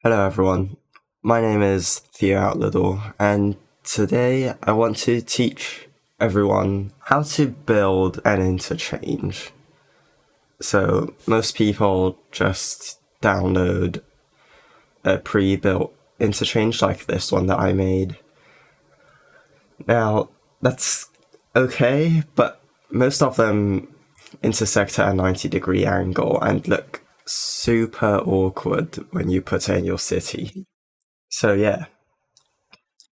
Hello everyone, my name is Theo Outlador, and today I want to teach everyone how to build an interchange. So most people just download a pre-built interchange like this one that I made. Now that's okay, but most of them intersect at a 90-degree angle and look super awkward when you put in your city. So yeah,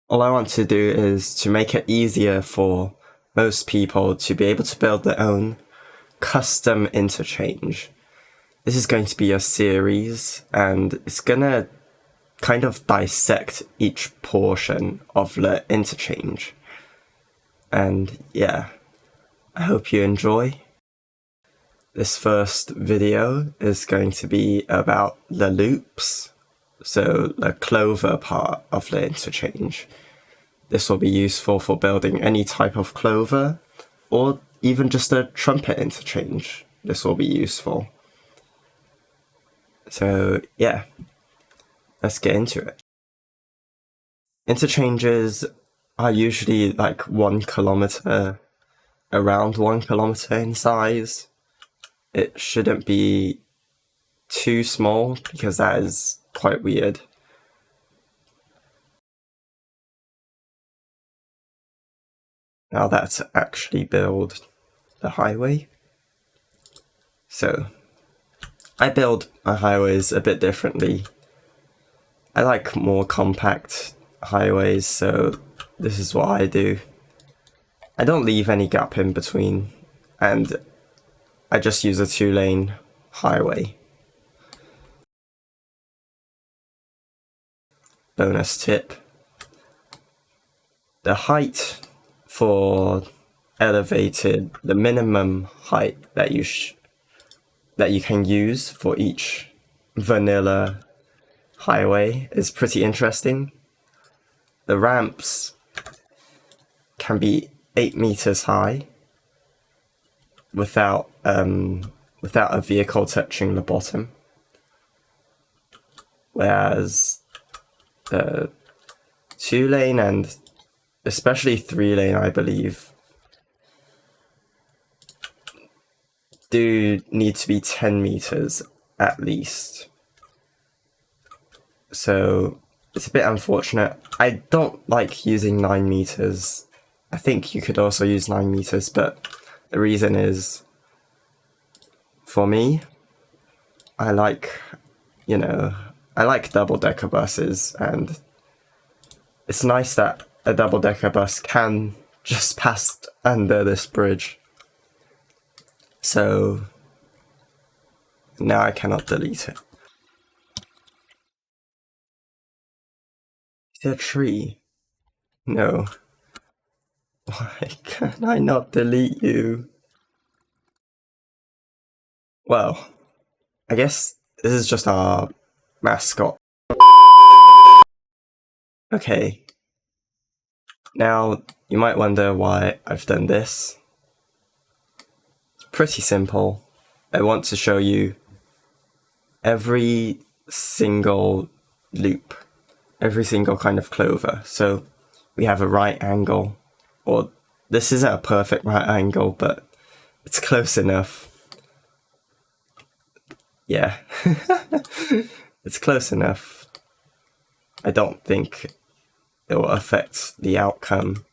all I want to do is to make it easier for most people to be able to build their own custom interchange. This is going to be a series, and it's gonna kind of dissect each portion of the interchange. And yeah, I hope you enjoy. This first video is going to be about the loops, so the clover part of the interchange. This will be useful for building any type of clover, or even just a trumpet interchange. This will be useful. So yeah, let's get into it. Interchanges are usually like 1 kilometer, around 1 kilometer in size. It shouldn't be too small because that is quite weird. Now that's actually build the highway. So I build my highways a bit differently. I like more compact highways, so this is what I do. I don't leave any gap in between, and I just use a 2-lane highway. Bonus tip: the height for elevated, the minimum height that you can use for each vanilla highway is pretty interesting. The ramps can be 8 meters high without a vehicle touching the bottom, whereas the 2-lane and especially 3-lane, I believe, do need to be 10 meters at least. So it's a bit unfortunate. I don't like using 9 meters. I think you could also use 9 meters, but the reason is, for me, I like double-decker buses, and it's nice that a double-decker bus can just pass under this bridge. So now I cannot delete it. Is there a tree? No. Why can I not delete you? Well, I guess this is just our mascot. Okay. Now, you might wonder why I've done this. It's pretty simple. I want to show you every single loop, every single kind of clover. So we have a right angle, or this isn't a perfect right angle, but it's close enough. Yeah, it's close enough. I don't think it will affect the outcome.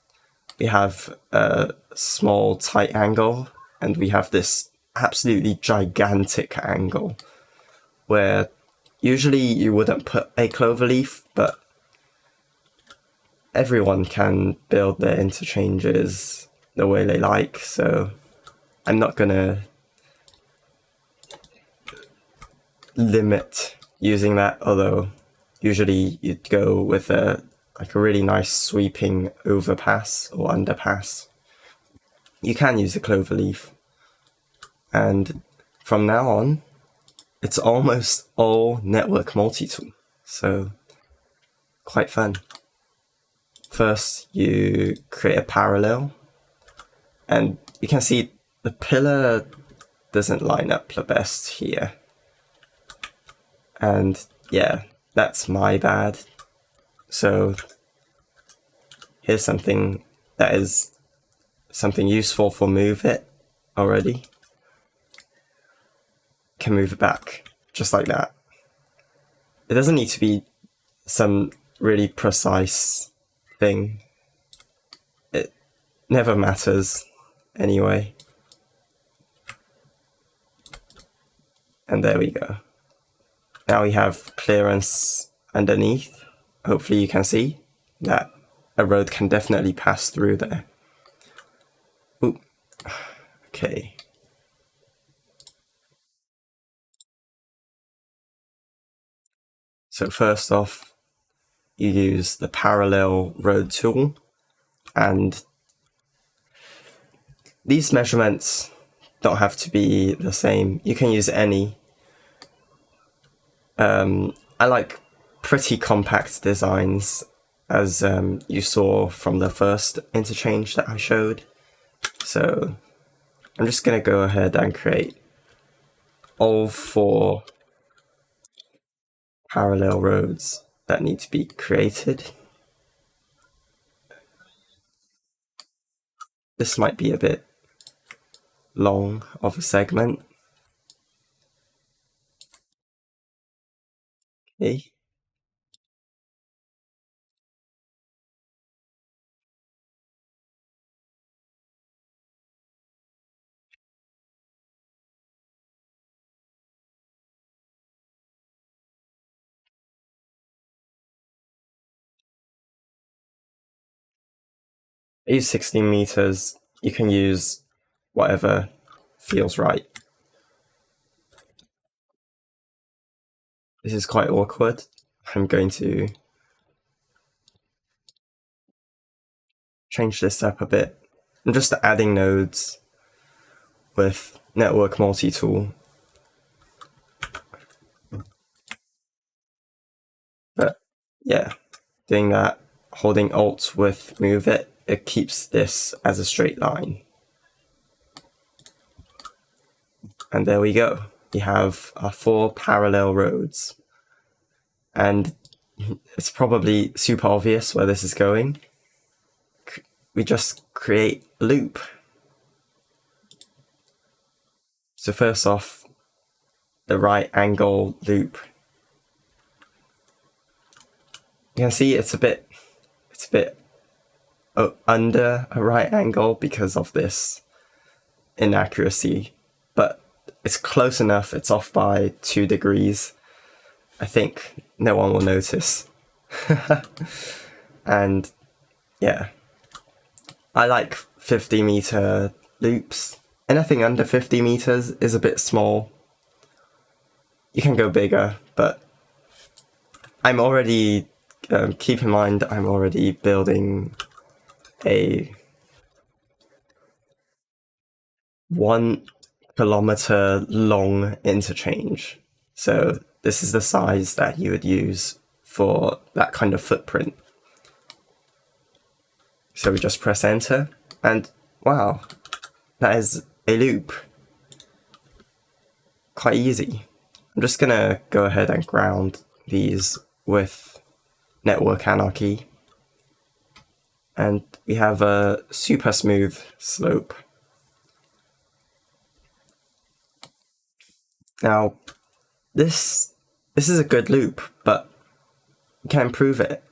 We have a small tight angle, and we have this absolutely gigantic angle where usually you wouldn't put a clover leaf, but everyone can build their interchanges the way they like, so I'm not gonna limit using that, although usually you'd go with a really nice sweeping overpass or underpass. You can use a clover leaf, and from now on it's almost all network multi-tool, so quite fun. First you create a parallel, and you can see the pillar doesn't line up the best here. And yeah, that's my bad. So here's something that is something useful for move it already. Can move it back just like that. It doesn't need to be some really precise thing. It never matters anyway. And there we go. Now we have clearance underneath. Hopefully you can see that a road can definitely pass through there. Ooh. Okay. So first off, you use the parallel road tool, and these measurements don't have to be the same. You can use any. I like pretty compact designs, as you saw from the first interchange that I showed. So I'm just going to go ahead and create all 4 parallel roads that need to be created. This might be a bit long of a segment. Okay. I use 16 meters. You can use whatever feels right. This is quite awkward. I'm going to change this up a bit. I'm just adding nodes with network multi-tool. But yeah, doing that, holding Alt with move it, it keeps this as a straight line. And there we go. We have our 4 parallel roads. And it's probably super obvious where this is going. We just create a loop. So first off, the right angle loop. You can see it's a bit under a right angle because of this inaccuracy, but it's close enough. It's off by 2 degrees. I think no one will notice. And yeah, I like 50-meter loops. Anything under 50 meters is a bit small. You can go bigger, but I'm already, keep in mind, I'm already building a 1 kilometer long interchange. So this is the size that you would use for that kind of footprint. So we just press enter, and wow, that is a loop. Quite easy. I'm just gonna go ahead and ground these with network anarchy. And we have a super smooth slope. Now, this is a good loop, but you can improve it.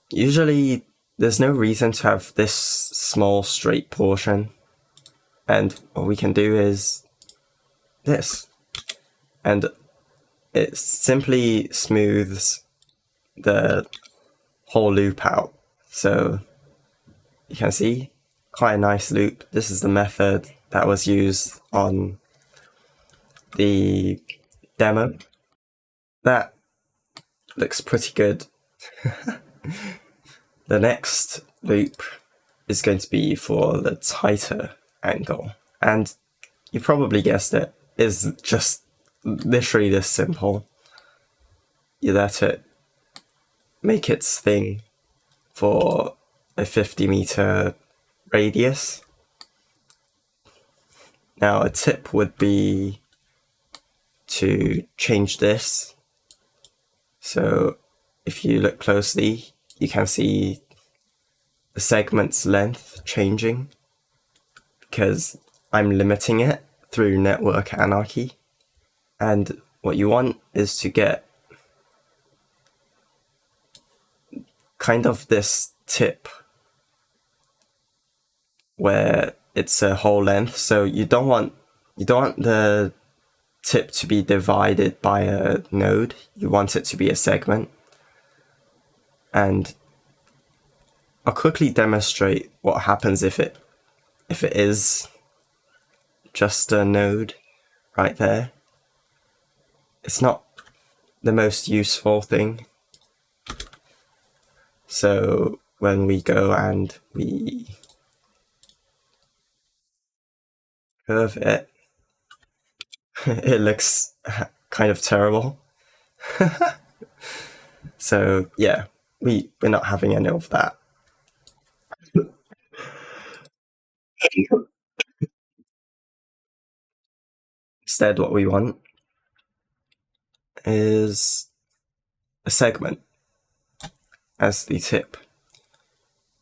Usually, there's no reason to have this small straight portion. And what we can do is this. And it simply smooths the whole loop out. So you can see quite a nice loop. This is the method that was used on the demo. That looks pretty good. The next loop is going to be for the tighter angle. And you probably guessed it, is just literally this simple. You let it make its thing for a 50-meter radius. Now a tip would be to change this. So if you look closely, you can see the segment's length changing because I'm limiting it through network anarchy. And what you want is to get kind of this tip where it's a whole length. So you don't want the tip to be divided by a node. You want it to be a segment. And I'll quickly demonstrate what happens if it is just a node right there. It's not the most useful thing. So when we go and we curve it, it looks kind of terrible. So yeah, we're not having any of that. Instead, what we want is a segment as the tip.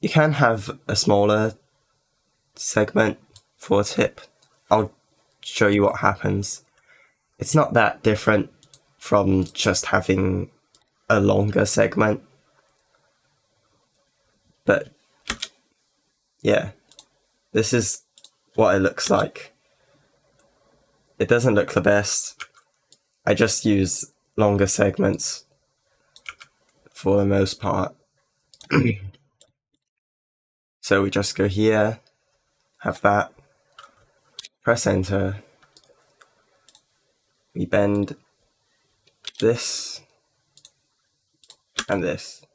You can have a smaller segment for a tip. I'll show you what happens. It's not that different from just having a longer segment. But yeah, this is what it looks like. It doesn't look the best. I just use longer segments for the most part. So we just go here, have that, press enter. We bend this and this.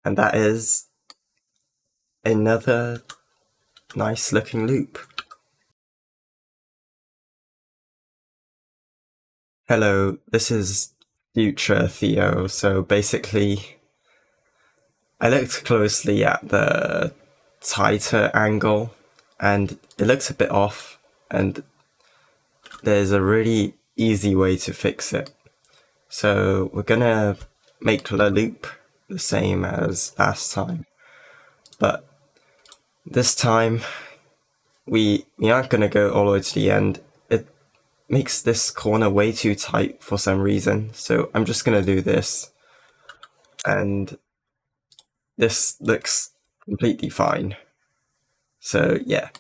And that is another nice looking loop. Hello, this is future Theo. So basically, I looked closely at the tighter angle and it looks a bit off, and there's a really easy way to fix it. So we're gonna make the loop the same as last time, but this time we aren't gonna go all the way to the end. It makes this corner way too tight for some reason, so I'm just gonna do this, and this looks completely fine. So yeah,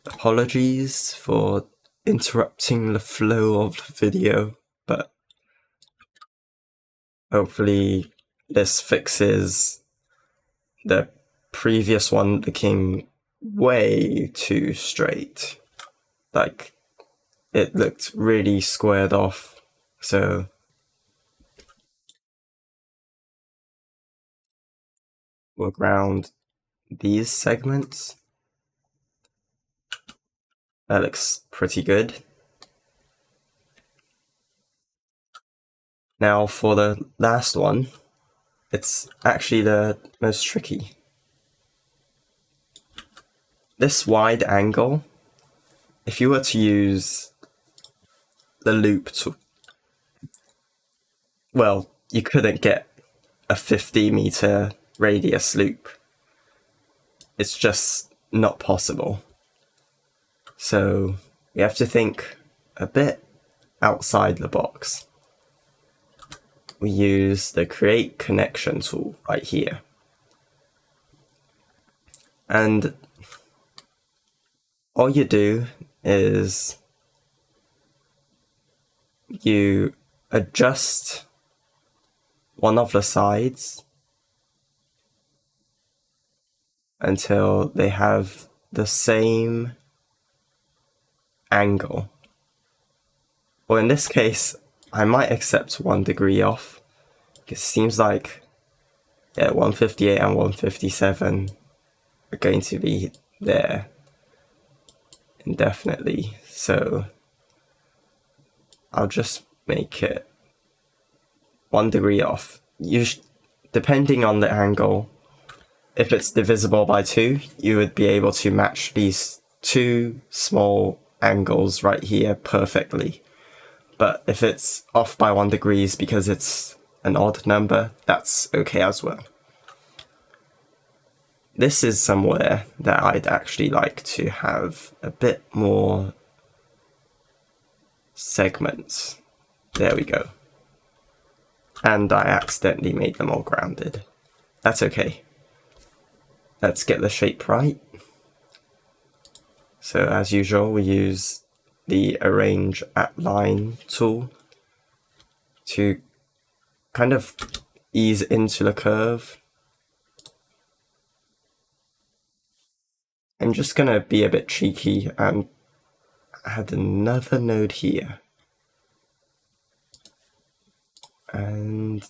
apologies for interrupting the flow of the video, but hopefully this fixes the previous one looking way too straight. Like, it looked really squared off. So we'll ground these segments. That looks pretty good. Now for the last one, it's actually the most tricky. This wide angle, if you were to use the loop to, well, you couldn't get a 50-meter radius loop. It's just not possible. So we have to think a bit outside the box. We use the create connection tool right here. And all you do is you adjust one of the sides until they have the same angle. Or in this case, I might accept 1 degree off. It seems like 158 and 157 are going to be there indefinitely. So I'll just make it 1 degree off. Depending on the angle, if it's divisible by 2, you would be able to match these two small angles right here perfectly. But if it's off by 1 degree because it's an odd number, that's okay as well. This is somewhere that I'd actually like to have a bit more segments. There we go. And I accidentally made them all grounded. That's okay. Let's get the shape right. So as usual, we use the Arrange at Line tool to kind of ease into the curve. I'm just gonna be a bit cheeky and add another node here. And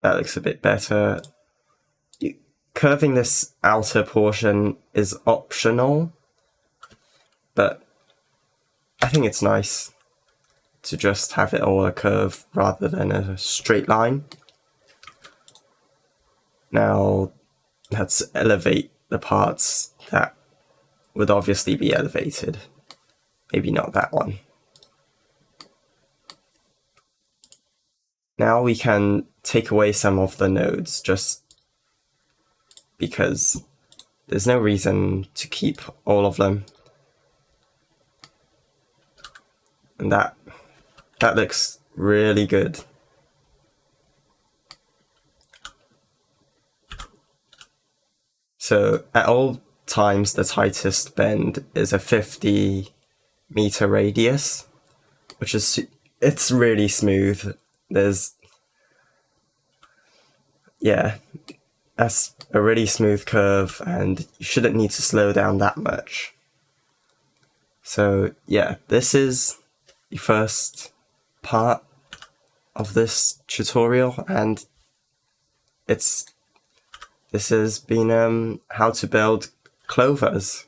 that looks a bit better. Curving this outer portion is optional, but I think it's nice to just have it all a curve rather than a straight line. Now let's elevate the parts that would obviously be elevated. Maybe not that one. Now we can take away some of the nodes just because there's no reason to keep all of them. And that looks really good. So at all times, the tightest bend is a 50-meter radius, which is, it's really smooth. That's a really smooth curve, and you shouldn't need to slow down that much. So yeah, this is the first part of this tutorial, and this has been how to build Clovers.